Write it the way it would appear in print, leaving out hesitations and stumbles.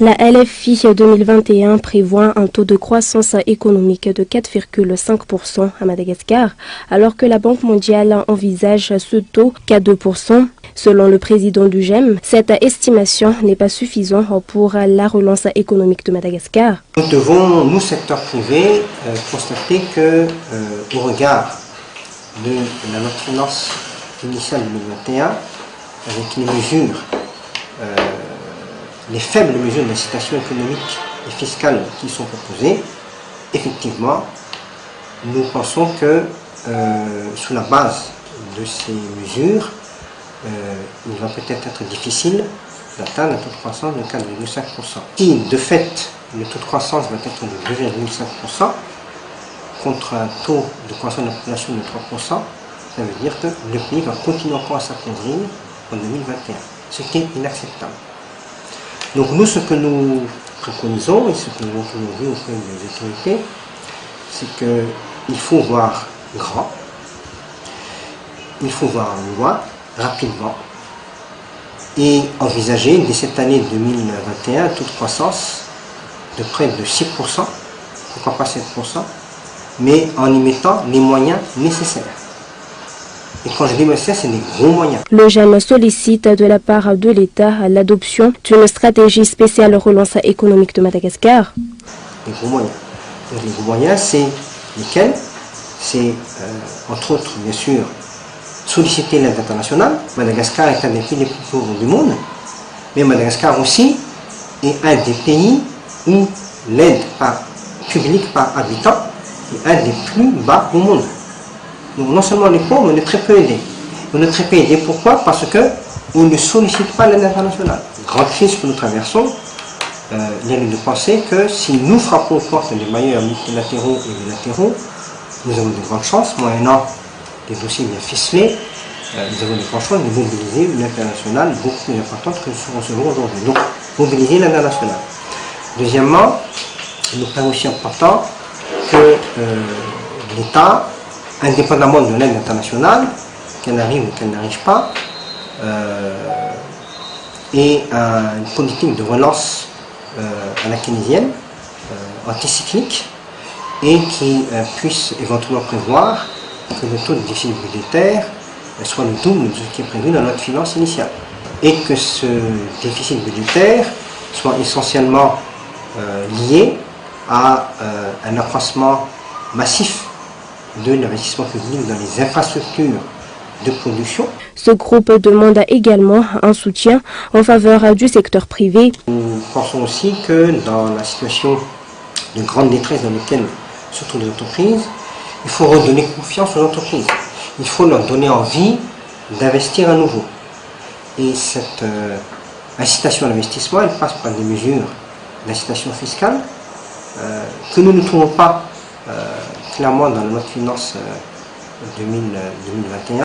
La LFI 2021 prévoit un taux de croissance économique de 4,5% à Madagascar, alors que la Banque mondiale envisage ce taux qu'à 2%. Selon le président du GEM, cette estimation n'est pas suffisante pour la relance économique de Madagascar. Nous devons, nous, secteur privé, constater que, au regard de la loi de finances initiale 2021, avec les mesures, les faibles mesures d'incitation économique et fiscale qui sont proposées, effectivement, nous pensons que, sous la base de ces mesures, il va peut-être être difficile d'atteindre un taux de croissance de 4,5%. Si, de fait, le taux de croissance va être de 2,5%, contre un taux de croissance de la population de 3%, ça veut dire que le pays va continuer encore à s'appauvrir en 2021, ce qui est inacceptable. Donc nous, ce que nous préconisons et ce que nous avons toujours dit auprès des autorités, c'est qu'il faut voir grand, il faut voir loin, rapidement, et envisager dès cette année 2021 un taux de croissance de près de 6%, pourquoi pas 7%, mais en y mettant les moyens nécessaires. Et quand je dis nécessaire, c'est des gros moyens. Le GEM sollicite de la part de l'État l'adoption d'une stratégie spéciale relance économique de Madagascar. Les gros moyens. Donc, les gros moyens, c'est lesquels? C'est, entre autres, bien sûr, solliciter l'aide internationale. Madagascar est un des pays les plus pauvres du monde, mais Madagascar aussi est un des pays où l'aide publique par habitant est un des plus bas au monde. Donc non seulement les pauvres, mais on est très peu aidés. On est très peu aidés, pourquoi? Parce qu'on ne sollicite pas l'aide internationale. Grande crise que nous traversons, il y a lieu de penser que si nous frappons aux portes des bailleurs multilatéraux et bilatéraux, nous avons de grandes chances, moyennant des dossiers bien ficelés, nous avons de grandes chances de mobiliser une internationale beaucoup plus importante que ce qu'on se voit aujourd'hui. Donc, mobiliser l'international. Deuxièmement, il nous paraît aussi important que l'État, indépendamment de l'aide internationale, qu'elle arrive ou qu'elle n'arrive pas, ait une politique de relance à la keynésienne, anticyclique, et qui puisse éventuellement prévoir que le taux de déficit budgétaire soit le double de ce qui est prévu dans notre finance initiale. Et que ce déficit budgétaire soit essentiellement lié à un accroissement massif de l'investissement public dans les infrastructures de production. Ce groupe demande également un soutien en faveur du secteur privé. Nous pensons aussi que dans la situation de grande détresse dans laquelle se trouvent les entreprises, il faut redonner confiance aux entreprises. Il faut leur donner envie d'investir à nouveau. Et cette incitation à l'investissement, elle passe par des mesures d'incitation fiscale que nous ne trouvons pas clairement dans la loi de finances 2021.